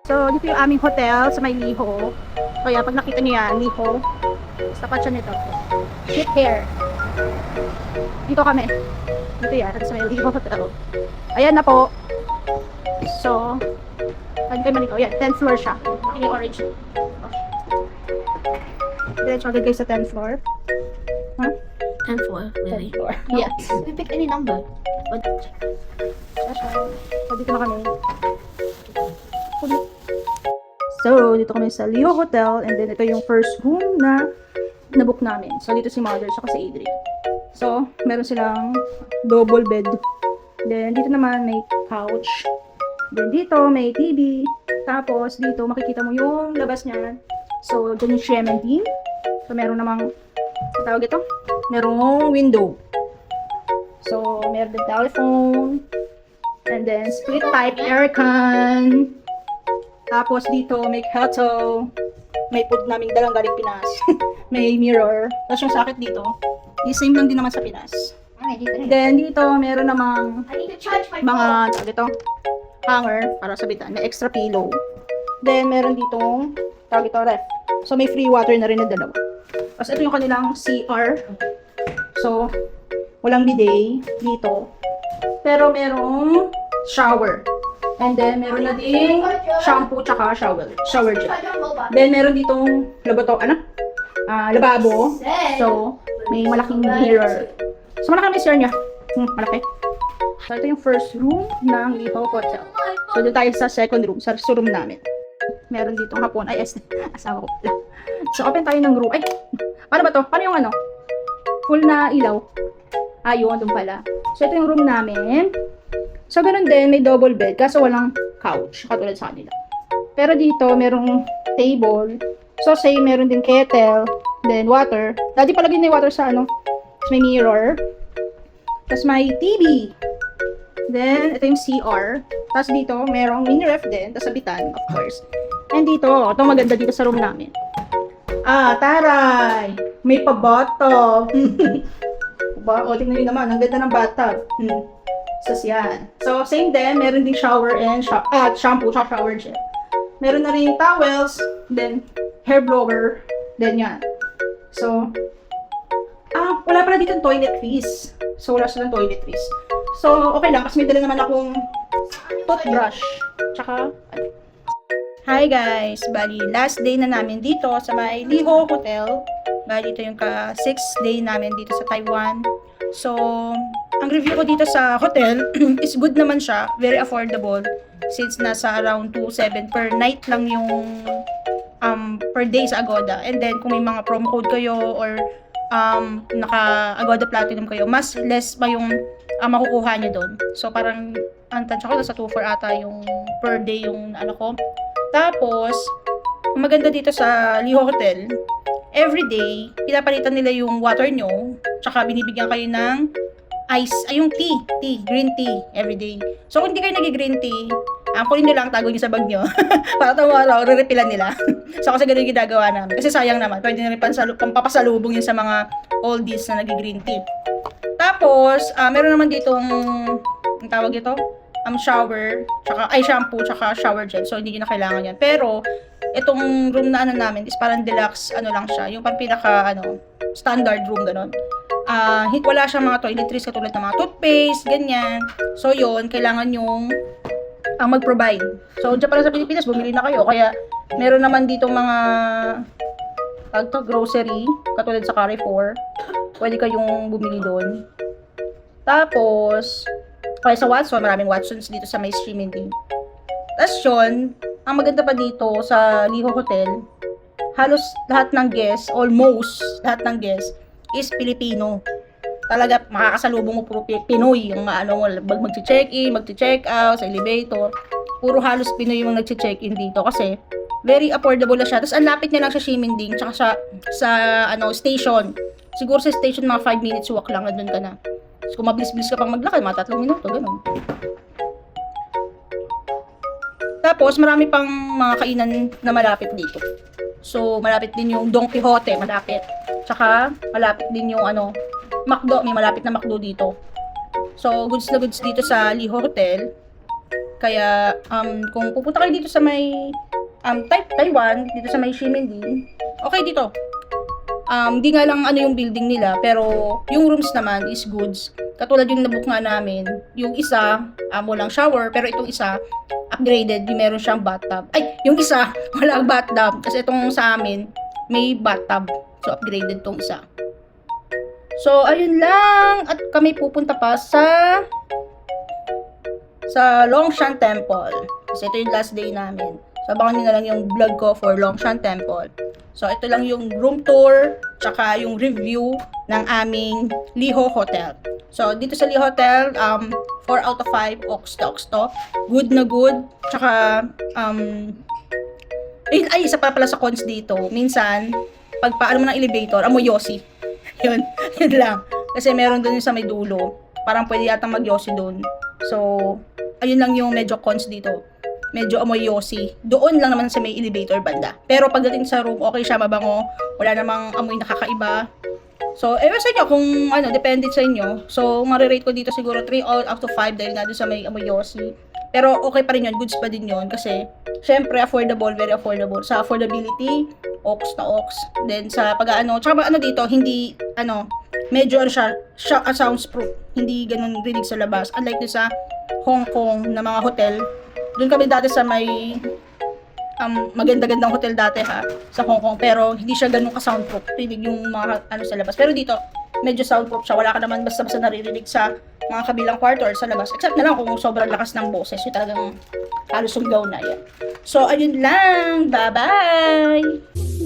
So, dito yung aming hotel sa may Liho. Kaya pag nakita niyo yan, Liho, tapat siya nito. Cute hair. Dito kami. Dito yan, sa may Liho Hotel. Ayan na po. So, saan kayo malikaw? Yan, 10th floor siya. Yung orange. Diretso agad kayo sa 10th floor. Huh? 10th floor, 10th really? floor. No, Yes. we pick any number. But So, dito na kami. So, dito kami sa Leo Hotel. And then, ito yung first room na nabook namin. So, dito si Mother at si Adrian. So, meron silang double bed. Then, dito naman may couch. Then, dito may TV. Tapos, dito makikita mo yung labas niya. So, dyan yung Shementin. So, meron namang, ang tawag ito? Merong window. So, meron din telephone. And then, split type aircon. Tapos, dito, may keto. May food naming dalang galing Pinas. May mirror. Tapos, yung sakit dito, yung same lang din naman sa Pinas. Then, dito, meron namang I need to charge my mga, tawag ito, hanger para sa bitan. May extra pillow. Then, meron ditong, tawag ito, ref. So, may free water na rin na dalawa. Tapos, ito yung kanilang CR. So, walang bidet dito. Pero, merong shower. And then, meron na ding shampoo tsaka shower gel. Then, meron ditong lababo. So, may malaking mirror. So, malaki may CR niya. Malaki. So, ito yung first room ng Liho Hotel. So, doon tayo sa second room, sa room namin. Meron ditong hapon. Ay, asawa ko pala. So, open tayo ng room. Ay, paano ba to? Paano yung ano? Full na ilaw. Ayun, doon pala. So, ito yung room namin. So, ganun din, may double bed, kaso walang couch, katulad sa kanila. Pero dito, merong table. So, say, meron din kettle, then water. Dati palagi na yung water sa ano, tapos may mirror. Tapos may TV. Then, ito yung CR. Tapos dito, merong mini ref din, tapos sabitan, of course. And dito, ito maganda dito sa room namin. Ah, taray! May pa-bathtub. O, tingnan nyo naman, ang ganda ng bathtub. Sas yan. So, same din, meron din shower and shampoo, tsaka shower gel. Meron na rin towels, then hair blower, then yan. So, wala pala dito toiletries. So, wala silang toiletries. So, okay lang, kasi may dala naman akong toothbrush. Tsaka, hi guys! Bali, last day na namin dito sa may Liho Hotel. Bali, ito yung ka-6th day namin dito sa Taiwan. So, ang review ko dito sa hotel is good naman siya. Very affordable. Since nasa around 2,700 per night lang yung per day sa Agoda. And then, kung may mga promo code kayo or naka-Agoda Platinum kayo, mas less pa yung makukuha nyo doon. So, parang, ang tansya ko, nasa 2,400 ata yung per day yung ano ko. Tapos, ang maganda dito sa Liho Hotel, everyday, pinapalitan nila yung water nyo, tsaka binibigyan kayo ng ice, yung tea, green tea, everyday. So, kung hindi kayo nag-green tea, kunin nyo lang, tago nyo sa bag nyo. Para tomorrow, re-repilan nila. So, kasi ganun yung ginagawa namin. Kasi sayang naman, pwede na rin pampapasalubong yun sa mga oldies na nag-green tea. Tapos, meron naman ditong, ang tawag ito, shower, shampoo, tsaka shower gel. So, hindi nyo na kailangan yan. Pero, itong room na ano namin is parang deluxe, ano lang siya. Yung parang pinaka, standard room, ganun. Wala siyang mga toiletries katulad ng mga toothpaste, ganyan. So, yun, kailangan yung mag-provide. So, dyan pala sa Pilipinas, bumili na kayo. Kaya, meron naman ditong mga grocery, katulad sa Carrefour. Pwede kayong bumili doon. Tapos, kaya sa Watson, maraming Watsons dito sa may streaming din. Tapos yun, ang maganda pa dito sa Liho Hotel, halos lahat ng guests, almost lahat ng guests, is Filipino. Talaga, makakasalubong mo puro Pinoy. Yung mag-check-in, mag-check out, sa elevator. Puro halos Pinoy yung nag-check-in dito kasi very affordable na siya. Tapos ang lapit niya lang sa Ximending, tsaka sa station. Siguro sa station, mga 5 minutes walk lang, nandun ka na. So, kung mabilis-bilis ka pang maglakad, mga 3 minuto, ganun. Tapos, marami pang mga kainan na malapit dito. So, malapit din yung Don Quijote, malapit. Tsaka, malapit din yung McDo, may malapit na McDo dito. So, goods na goods dito sa Liho Hotel. Kaya, kung pupunta kayo dito sa may Taiwan, dito sa may Ximending, okay dito. Di nga lang ano yung building nila, pero yung rooms naman is goods. Katulad yung nabook nga namin, yung isa, walang shower, pero itong isa, upgraded, yung meron siyang bathtub. Ay, yung isa, walang bathtub. Kasi itong sa amin, may bathtub. So, upgraded tong isa. So, ayun lang. At kami pupunta pa sa Longshan Temple. Kasi ito yung last day namin. So, abangan nyo na lang yung vlog ko for Longshan Temple. So, ito lang yung room tour, tsaka yung review ng aming Liho Hotel. So, dito sa Liho Hotel, 4 out of 5, ox to. Good na good. Tsaka, isa pa pala sa cons dito. Minsan, pag paano mo ng elevator, amoy yosi. Yun lang. Kasi meron dun yung sa may dulo. Parang pwede yata mag-yosi dun. So, ayun lang yung medyo cons dito. Medyo amoy yosi. Doon lang naman sa may elevator banda. Pero pagdating sa room, okay siya, mabango. Wala namang amoy nakakaiba. So, sa inyo kung depende sa inyo. So, marirate ko dito siguro 3 out of 5 dahil nga doon sa may amoy yosi. Pero okay pa rin yun, goods pa din yun kasi syempre affordable, very affordable. Sa affordability, ox na ox. Then sa tsaka dito, hindi medyo siya soundproof. Hindi ganun rinig sa labas. Unlike doon sa Hong Kong na mga hotel, doon kami dati sa may maganda-gandang hotel dati sa Hong Kong, pero hindi siya ganun ka-soundproof. Rinig yung mga sa labas. Pero dito, medyo soundproof siya. Wala ka naman basta-basta naririnig sa mga kabilang kwarto or sa labas. Except na lang kung sobrang lakas ng boses. Yung talagang halos sunggaw na yan. So, ayun lang. Bye-bye!